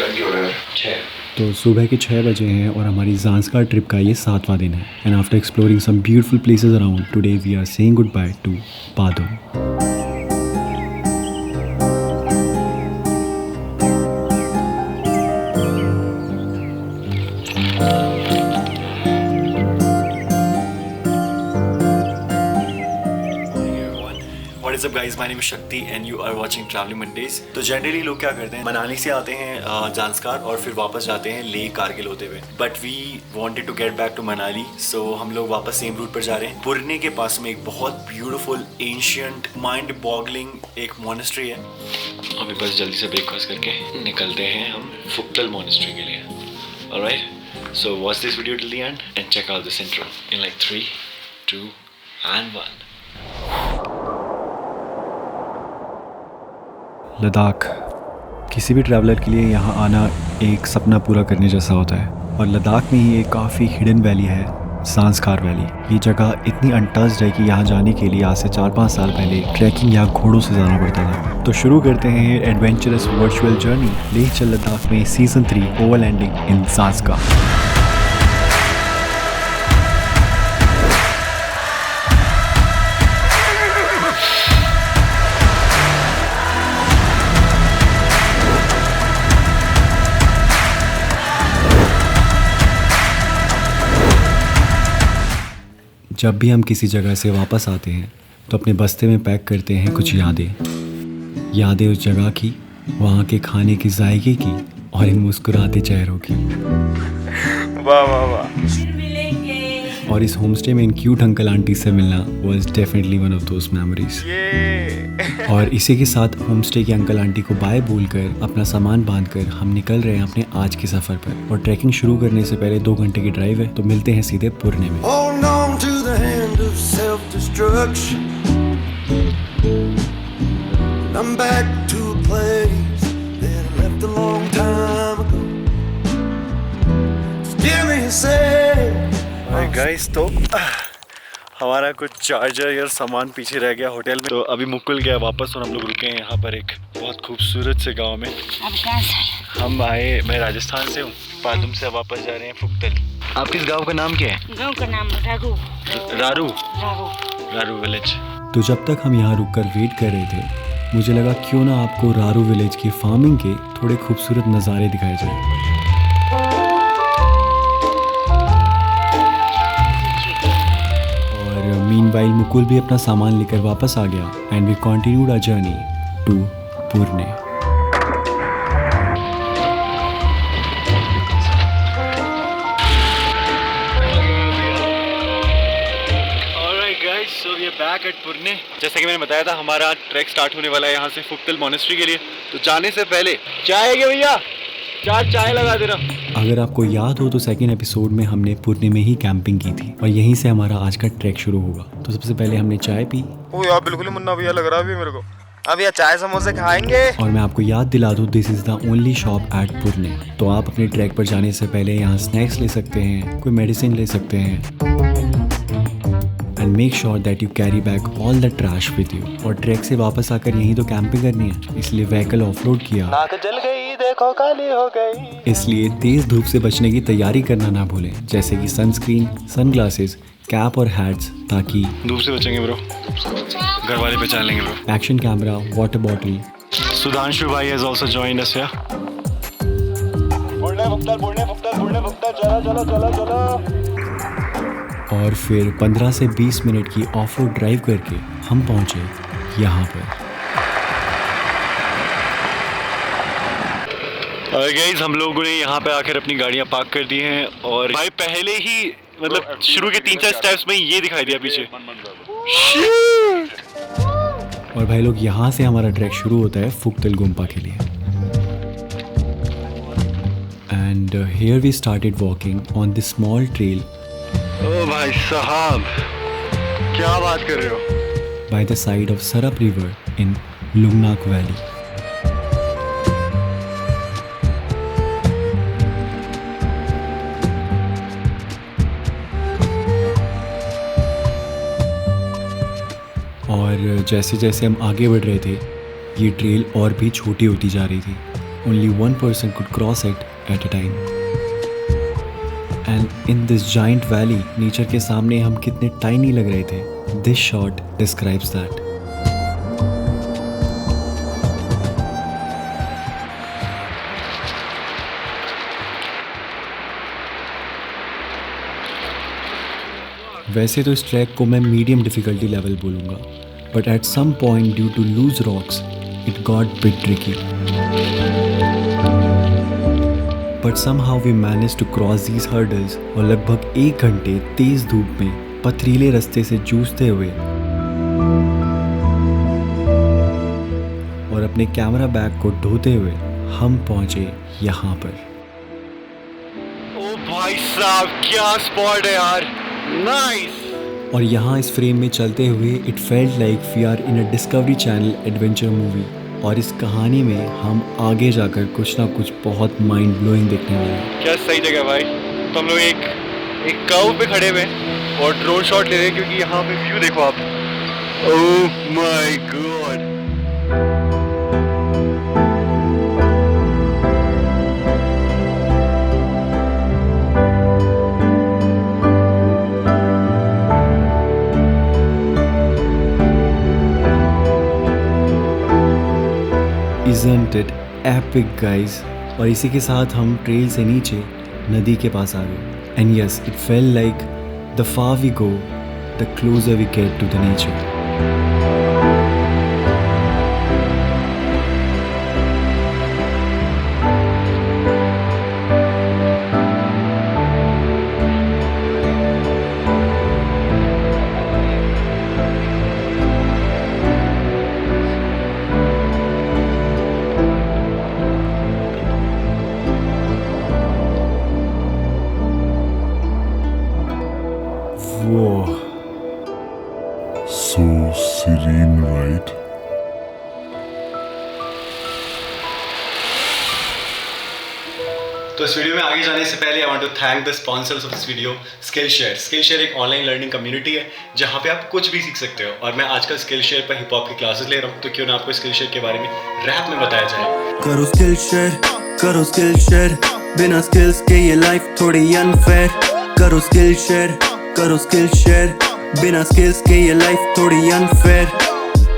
Time हो रहा है 6। तो सुबह के 6 बजे हैं और हमारी ज़ांस्कार ट्रिप का ये 7वां दिन है। And after exploring some beautiful places around, today we are saying goodbye to Padum. What is up guys, my name is Shakti and you are watching Traveling Mondays। तो जनरली लोग क्या करते हैं, मनाली से आते हैं ज़ांस्कार और फिर वापस जाते हैं लेह कारगिल होते हुए। But we wanted to get back to Manali, so हम लोग वापस सेम रूट पर जा रहे हैं। पुरने के पास में एक बहुत ब्यूटीफुल एंशियंट माइंड बॉगलिंग एक मोनेस्ट्री है। अभी बस जल्दी से ब्रेकफास्ट करके निकलते हैं हम फुक्तल मोनेस्ट्री के लिए। Alright, so watch this video till the end and check out this intro in like 3, 2 and 1। Ladakh किसी भी ट्रैवलर के लिए यहाँ आना एक सपना पूरा करने जैसा होता है। और लद्दाख में ही एक काफ़ी हिडन वैली है, ज़ांस्कार वैली। ये जगह इतनी अनटच्ड है कि यहाँ जाने के लिए आज से 4-5 साल पहले ट्रैकिंग या घोड़ों से जाना पड़ता था। तो शुरू करते हैं एडवेंचरस वर्चुअल जर्नी लेह चल लद्दाख में सीज़न 3 ओवरलैंडिंग इन ज़ांस्कार। जब भी हम किसी जगह से वापस आते हैं तो अपने बस्ते में पैक करते हैं कुछ यादें उस जगह की, वहाँ के खाने की जायके की और इन मुस्कुराते चेहरों की। वाह वाह वाह। और इस होमस्टे में इन क्यूट अंकल आंटी से मिलना was definitely one of those memories. और इसी के साथ होमस्टे के अंकल आंटी को बाय बोलकर अपना सामान बांधकर हम निकल रहे हैं अपने आज के सफ़र पर। और ट्रैकिंग शुरू करने से पहले 2 घंटे की ड्राइव है, तो मिलते हैं सीधे पुरने में। गाइस, तो हमारा कुछ चार्जर या सामान पीछे रह गया होटल में, तो अभी मुकुल गया वापस और हम लोग रुके हैं यहाँ पर एक बहुत खूबसूरत से गांव में। हम आए, मैं राजस्थान से हूँ, पादुम से वापस जा रहे हैं फुक्तल। आपके इस गांव का नाम क्या है? गांव का नाम रारू विलेज। तो जब तक हम यहाँ रुककर वेट कर रहे थे, मुझे लगा क्यों ना आपको रारू विलेज की फार्मिंग के थोड़े खूबसूरत नज़ारे दिखाए जाए। मीनवाइल मुकुल भी अपना सामान लेकर वापस आ गया and we continued our journey to Purne. Alright guys, so we are back at Purne. जैसा कि मैंने बताया था, हमारा ट्रैक स्टार्ट होने वाला है यहाँ से फुक्तल मोनेस्ट्री के लिए। तो जाने से पहले चाय है भैया, 4 चाय लगा दे रहा। अगर आपको याद हो तो सेकंड एपिसोड में हमने पुरने में ही कैंपिंग की थी और यहीं से हमारा आज का ट्रैक शुरू होगा। तो सबसे पहले हमने चाय पी। ओ यार बिल्कुल मुन्ना भैया लग रहा है अभी मेरे को। अब यार चाय समोसे खाएंगे। और मैं आपको याद दिला दूं, this is the only shop at Purne. तो आप अपने ट्रैक पर जाने से पहले यहाँ स्नैक्स ले सकते हैं, कोई मेडिसिन ले सकते हैं। And make sure that you carry back all the trash with you. और ट्रैक से वापस आकर यहीं तो कैंपिंग करनी है, इसलिए व्हीकल ऑफलोड किया। नाक जल गई, देखो काली हो गई। इसलिए तेज धूप से बचने की तैयारी करना ना भूलें, जैसे कि सनस्क्रीन, सनग्लासेस, कैप और हैट्स, ताकि धूप से बचेंगे ब्रो, घर वाले पहचान लेंगे bro. Action camera, water bottle. Sudhanshu भाई has also joined us here. बुढ़ने चलो। और फिर 15 से 20 मिनट की ऑफ रोड ड्राइव करके हम पहुंचे यहाँ पर। और गाइस, हम लोगों ने यहाँ पे आकर अपनी गाड़ियाँ पार्क कर दी हैं और भाई पहले ही मतलब शुरू के 3-4 स्टेप्स में ये दिखाई दिया पीछे। और भाई लोग, यहाँ से हमारा ट्रैक शुरू होता है फुक्तल गुम्पा के लिए। And here we started walking on this small trail. ओ भाई साहब, क्या बात कर रहे हो? By the side of Sarap river in Lungnak valley. और जैसे जैसे हम आगे बढ़ रहे थे, ये ट्रेल और भी छोटी होती जा रही थी Only one person could cross it at a time. And in this giant valley, nature के सामने हम कितने tiny लग रहे थे. This shot describes that. वैसे तो इस ट्रैक को मैं मीडियम डिफ़िकल्टी लेवल बोलूँगा, but at some point due to loose rocks it got bit tricky. But somehow we manage to cross these hurdles और लगभग 1 घंटे तेज़ धूप में पथरीले रास्ते से जूझते हुए और अपने कैमरा बैग को ढोते हुए हम पहुँचे यहाँ पर. ओ भाई साहब, क्या स्पॉट है यार, नाइस. और यहाँ इस फ्रेम में चलते हुए it felt like we are in a Discovery channel adventure movie. और इस कहानी में हम आगे जाकर कुछ ना कुछ बहुत माइंड ब्लोइंग देखने वाले हैं. क्या सही जगह भाई. तो हम लोग एक कर्व पे खड़े हुए हैं और ड्रोन शॉट ले रहे हैं क्योंकि यहाँ पे व्यू देखो आप. Oh my God. Isn't it epic guys? और इसी के साथ हम ट्रेल से नीचे नदी के पास आ गए. And yes, it felt like the far we go, the closer we get to the nature. Whoa. So serene, right? तो इस वीडियो में आगे जाने से पहले I want to thank the sponsors of this video, Skillshare. Skillshare एक online learning community है जहाँ पे आप कुछ भी सीख सकते हो. और मैं आजकल स्किलशेयर पर हिप हॉप की क्लासेस ले रहा हूँ, तो क्यों ना आपको स्किलशेयर के बारे में रैप में बताया जाए. करो स्किलशेयर, बिना स्किल्स के ये लाइफ थोड़ी अनफेयर. करो स्किलशेयर, बिना स्किल्स के ये लाइफ थोड़ी अनफेयर.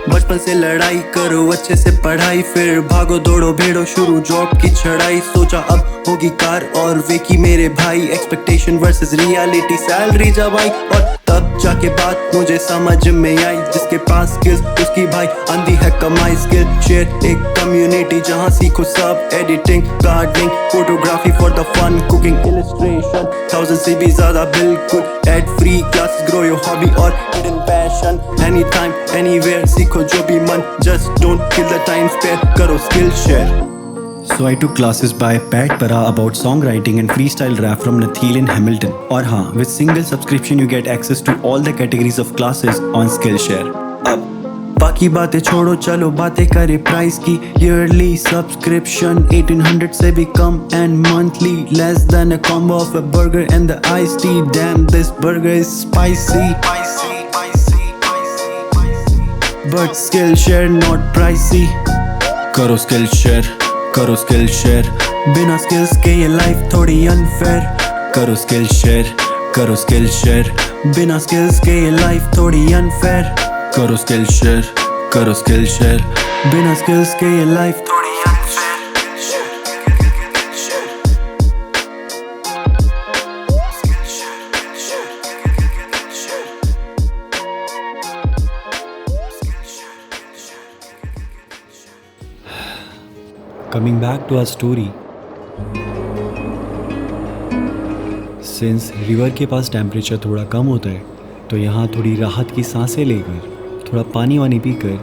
बचपन से लड़ाई करो, अच्छे से पढ़ाई, फिर भागो दौड़ो भेड़ो शुरू जॉब की चढ़ाई. सोचा अब होगी कार और वे की मेरे भाई, एक्सपेक्टेशन वर्सेस रियलिटी, सैलरी जब आई और तब जाके बात मुझे समझ में आई. जिसके पास स्किल्स उसकी भाई आंधी है कमाई. स्किल शेयर एक कम्युनिटी जहाँ सीखो सब, editing, gardening, photography for the fun, cooking, illustration, 1000 से भी ज्यादा बिल्कुल ad free classes. Grow your hobby और hidden passion, any time anywhere सीखो जो भी मन, just don't kill the time spare. करो skill share. So I took classes by Pat Para about songwriting and freestyle rap from Nathil in Hamilton. और हाँ, with single subscription you get access to all the categories of classes on Skillshare. अब बाकी बातें छोड़ो, चलो बातें करें price की. Yearly subscription 1800 से भी कम and monthly less than a combo of a burger and the iced tea. Damn, this burger is spicy. But Skillshare not pricey. करो स्किलशेयर, बिना स्किल्स के ये लाइफ थोड़ी अनफेयर. करो स्किलशेयर, बिना स्किल्स के ये लाइफ थोड़ी अनफेयर. करो स्किलशेयर, बिना स्किल्स के ये लाइफ थोड़ी unfair. Coming back to our story, since river के पास टेम्परेचर थोड़ा कम होता है, तो यहाँ थोड़ी राहत की सांसें लेकर, थोड़ा पानी वानी पीकर,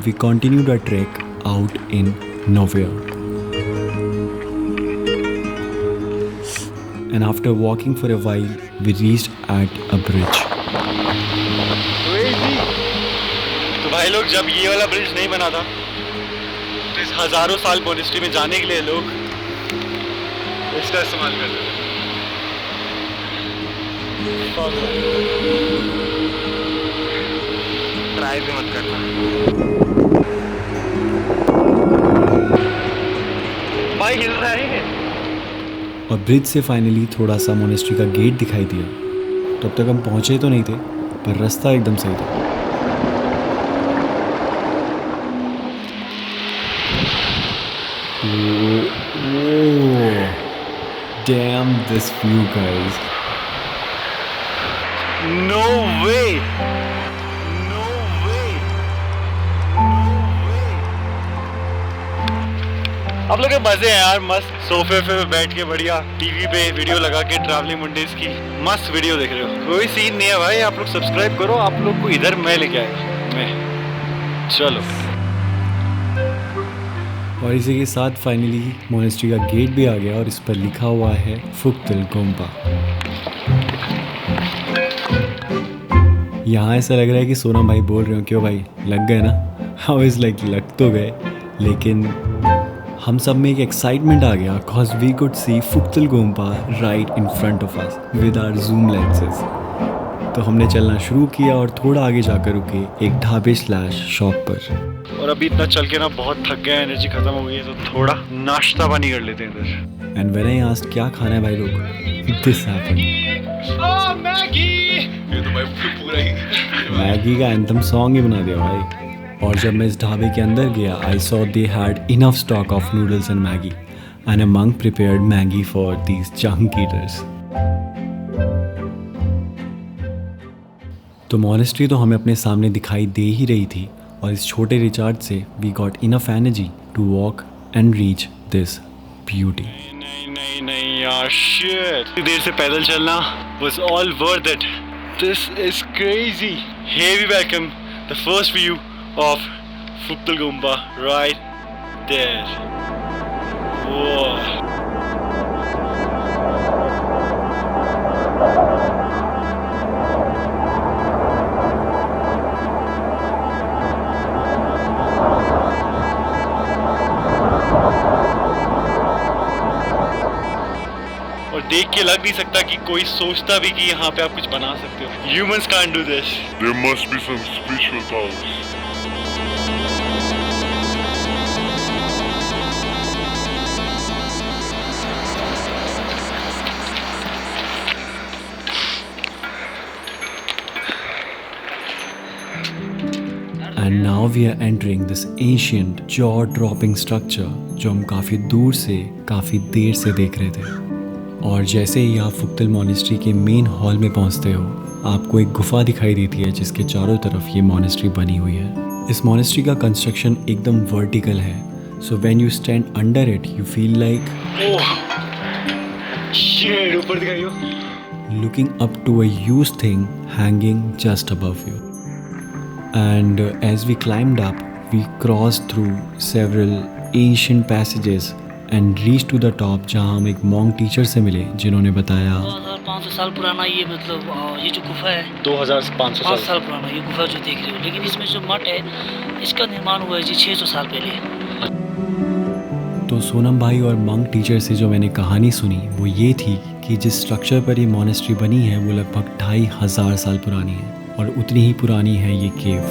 we continued our trek out in nowhere. And after walking for a while, we reached at a bridge. तो भाई लोग, जब ये वाला ब्रिज नहीं बना था तो इस हजारों साल मोनेस्ट्री में जाने के लिए लोग इसका इस्तेमाल करते थे. ट्राई भी मत करना. और ब्रिज से फाइनली थोड़ा सा मोनेस्ट्री का गेट दिखाई दिया। तब तक हम पहुँचे तो नहीं थे, पर रास्ता एकदम सही था। Damn this view, guys. No way! No way! No way! आप लोग के मजे हैं यार, मस्त सोफे पे बैठ के बढ़िया टीवी पे वीडियो लगा के ट्रैवलिंग मंडेज की मस्त वीडियो देख रहे हो। कोई सीन नहीं है भाई, आप लोग सब्सक्राइब करो, आप लोग को इधर मैं लेके आएगा मैं। चलो। और इसी के साथ फाइनली मोनेस्ट्री का गेट भी आ गया और इस पर लिखा हुआ है फुक्तल गोम्पा। यहाँ ऐसा लग रहा है कि सोनम भाई बोल रहे हो क्यों भाई, लग गए ना। हाउ इज़ लाइक लग तो गए, लेकिन हम सब में एक एक्साइटमेंट आ गया cause we could see फुक्तल Gompa right in front of us with our zoom lenses। तो हमने चलना शुरू किया और थोड़ा आगे जाकर रुके एक ढाबे / शॉप पर। और अभी इतना चल के ना बहुत थक गए, एनर्जी खत्म हो गई है, तो थोड़ा नाश्ता पानी कर लेते हैं इधर। एंड व्हेन आई आस्क्ड क्या खाना है भाई लोग, दिस हैपेंड। मैगी! ये तो भाई पूरा ही मैगी का एंथम सॉन्ग ही बना दिया भाई। और जब मैं इस ढाबे के अंदर गया, I saw they had enough stock of noodles and Maggi and a monk prepared Maggi for these junk eaters. तो मॉनेस्ट्री तो हमें अपने सामने दिखाई दे ही रही थी, और इस छोटे रिचार्ज से we got enough energy to walk and reach this beauty. नहीं यार, शिट, देर से पैदल चलना was all worth it. This is crazy. Here we welcome the first view of Fuktal Gumba right there. Whoa. और देख के लग नहीं सकता कि कोई सोचता भी कि यहाँ पे आप कुछ बना सकते हो। Humans can't do this. There must be some spiritual powers. And now we are entering this ancient jaw-dropping structure जो हम काफ़ी दूर से काफ़ी देर से देख रहे थे। और जैसे ही आप फुक्तल मॉनेस्ट्री के मेन हॉल में पहुंचते हो, आपको एक गुफा दिखाई देती है जिसके चारों तरफ ये मॉनेस्ट्री बनी हुई है। इस मॉनेस्ट्री का कंस्ट्रक्शन एकदम वर्टिकल है, so when you stand under it you feel like ऊपर दिखाइयो, looking up to a huge thing hanging just above you. And as we climbed up, we crossed through several ancient passages and reached to the top, जहाँ हम एक monk teacher से मिले जिन्होंने बताया 2500 साल पुराना ये मतलब ये जो गुफा है 2500 साल पुराना ये गुफा जो देख रहे हो, लेकिन इसमें जो मठ है इसका निर्माण हुआ है जी 600 साल पहले। तो सोनम भाई और मंक टीचर से जो मैंने कहानी सुनी वो ये थी कि जिस स्ट्रक्चर पर ये मॉनेस्ट्री बनी है वो लगभग 2500 साल पुरानी है, और उतनी ही पुरानी है ये केव।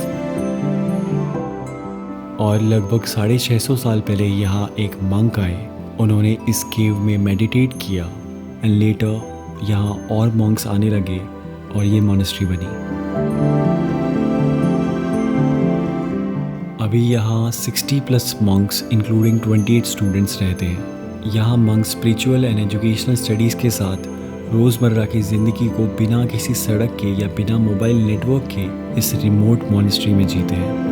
और लगभग 650 साल पहले यहाँ एक मंक आए, उन्होंने इस केव में मेडिटेट किया एंड लेटर यहाँ और मॉन्क्स आने लगे और ये मॉनेस्ट्री बनी। अभी यहाँ 60+ मॉन्क्स इंक्लूडिंग 28 स्टूडेंट्स रहते हैं। यहाँ Monks spiritual and educational studies के साथ रोज़मर्रा की ज़िंदगी को बिना किसी सड़क के या बिना मोबाइल नेटवर्क के इस रिमोट मॉनेस्ट्री में जीते हैं।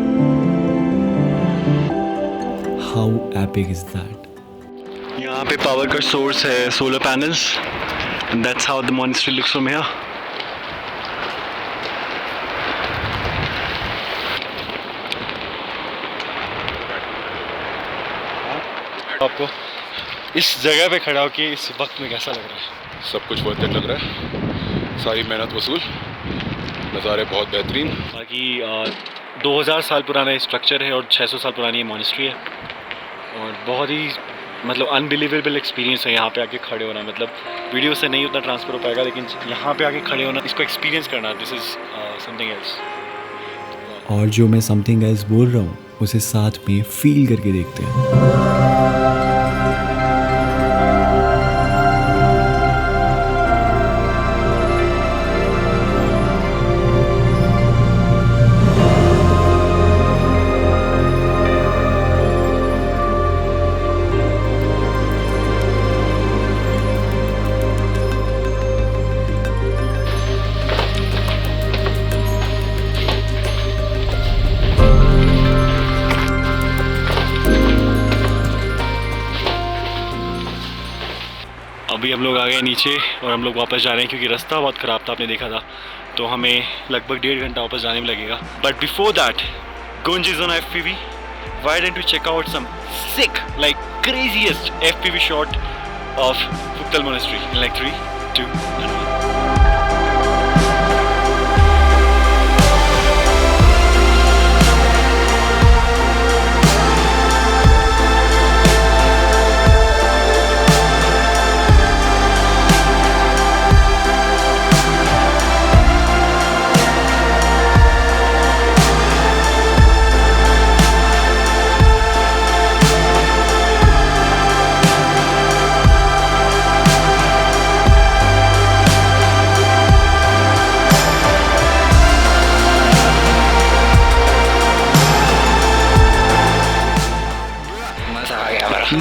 How epic is that? यहाँ पे पावर का सोर्स है solar panels, and that's how the monastery looks from here. आपको इस जगह पे खड़ा होके इस वक्त में कैसा लग रहा है? सब कुछ बहुत लग रहा है, सारी मेहनत वसूल, नज़ारे बहुत बेहतरीन। बाकी 2000 साल पुराना ये स्ट्रक्चर है और 600 साल पुरानी ये मॉनेस्ट्री है, और बहुत ही मतलब अनबिलीवेबल एक्सपीरियंस है यहाँ पे आके खड़े होना। मतलब वीडियो से नहीं उतना ट्रांसफर हो पाएगा, लेकिन यहाँ पे आके खड़े होना, इसको एक्सपीरियंस करना, दिस इज़ समथिंग एल्स। और जो मैं समथिंग एल्स बोल रहा हूँ उसे साथ में फील करके देखते हैं। अभी हम लोग आ गए नीचे और हम लोग वापस जा रहे हैं क्योंकि रास्ता बहुत ख़राब था, आपने देखा था, तो हमें लगभग 1.5 घंटा वापस जाने में लगेगा. But before that, Gunj is on FPV. Why don't you check out some sick, like craziest FPV shot of Phuktal Monastery in like 3, 2, and 1.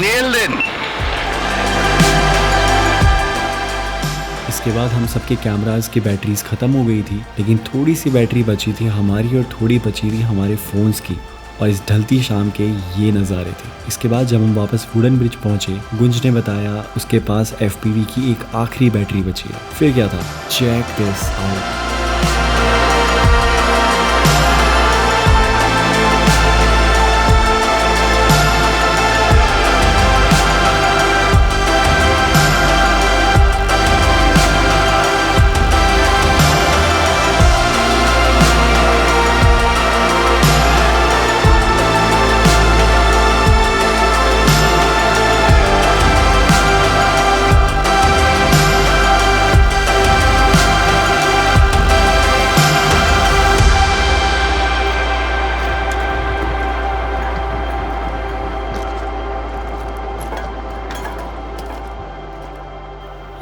Nailed it. इसके बाद हम सबके कैमरास की बैटरीज ख़त्म हो गई थी, लेकिन थोड़ी सी बैटरी बची थी हमारी और थोड़ी बची थी हमारे फ़ोन्स की, और इस ढलती शाम के ये नज़ारे थे. इसके बाद जब हम वापस वुडन ब्रिज पहुँचे, गुंज ने बताया उसके पास FPV की एक आखिरी बैटरी बची है. फिर क्या था, check this out.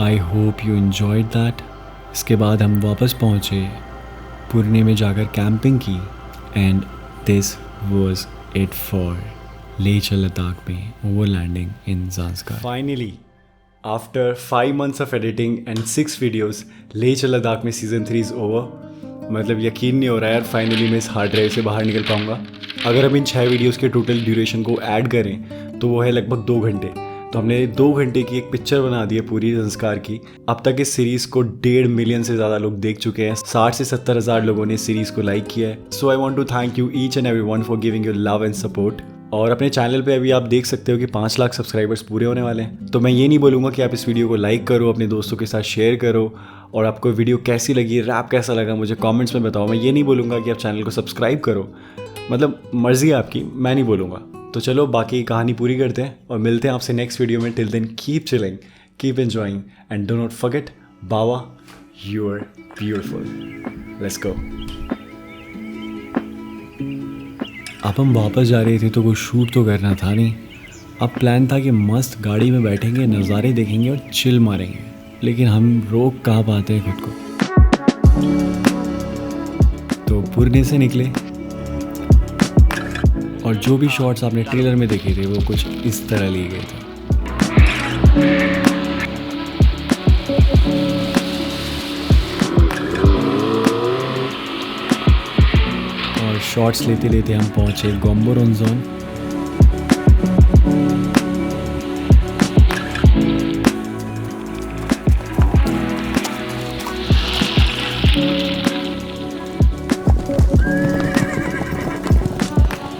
I hope you enjoyed that. इसके बाद हम वापस पहुँचे, पुरने में जाकर कैंपिंग की, and this was it for Leh Ladakh में overlanding in Zanskar. Finally after 5 months of editing and 6 videos, Leh Ladakh में सीज़न 3 इज़ ओवर. मतलब यकीन नहीं हो रहा है यार, फाइनली मैं इस हार्ड ड्राइव से बाहर निकल पाऊँगा. अगर हम इन 6 वीडियोज़ के टोटल ड्यूरेशन को ऐड करें तो वो है लगभग 2 घंटे. तो हमने 2 घंटे की एक पिक्चर बना दी है पूरी संस्कार की. अब तक इस सीरीज़ को 1.5 मिलियन से ज़्यादा लोग देख चुके हैं. 60 से 70 हज़ार लोगों ने इस सीरीज़ को लाइक किया है. So I want to thank you each and everyone for giving your love and support. और अपने चैनल पे अभी आप देख सकते हो कि 5 लाख सब्सक्राइबर्स पूरे होने वाले हैं. तो मैं ये नहीं बोलूँगा कि आप इस वीडियो को लाइक करो, अपने दोस्तों के साथ शेयर करो, और आपको वीडियो कैसी लगी, रैप कैसा लगा, मुझे कमेंट्स में बताओ. मैं ये नहीं बोलूँगा कि आप चैनल को सब्सक्राइब करो, मतलब मर्ज़ी है आपकी, मैं नहीं बोलूँगा. तो चलो बाकी कहानी पूरी करते हैं और मिलते हैं आपसे नेक्स्ट वीडियो में. Till then keep chilling, keep enjoying, and do not forget, Bawa you are beautiful. Let's go. अब हम वापस जा रहे थे तो कोई शूट तो करना था नहीं. अब प्लान था कि मस्त गाड़ी में बैठेंगे, नज़ारे देखेंगे और चिल मारेंगे, लेकिन हम रोक कहाँ पाते हैं खुद को. तो पुरने से निकले और जो भी शॉट्स आपने ट्रेलर में देखे थे वो कुछ इस तरह लिए गए थे. और शॉट्स लेते लेते हम पहुंचे गोम्बोरोंजोन.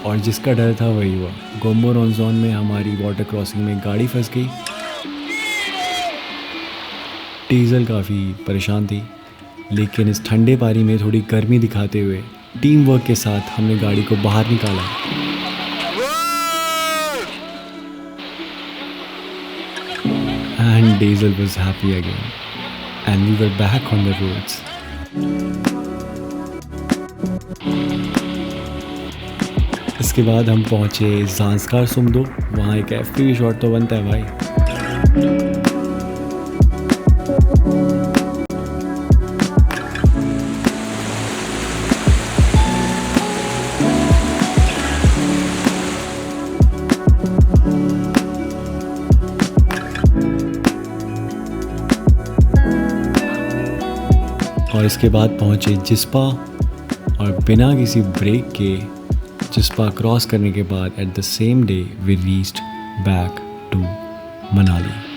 और जिसका डर था वही हुआ. गोम्बोरोंजोन में हमारी वाटर क्रॉसिंग में गाड़ी फंस गई. डीजल काफ़ी परेशान थी, लेकिन इस ठंडे पानी में थोड़ी गर्मी दिखाते हुए टीम वर्क के साथ हमने गाड़ी को बाहर निकाला. And diesel was happy again and we were back on the roads. इसके बाद हम पहुँचे ज़ांस्कार सुमदो. वहाँ एक FPV शॉट तो बनता है भाई. और इसके बाद पहुँचे जिस्पा, और बिना किसी ब्रेक के जिस्पा क्रॉस करने के बाद at the same day we reached back to Manali.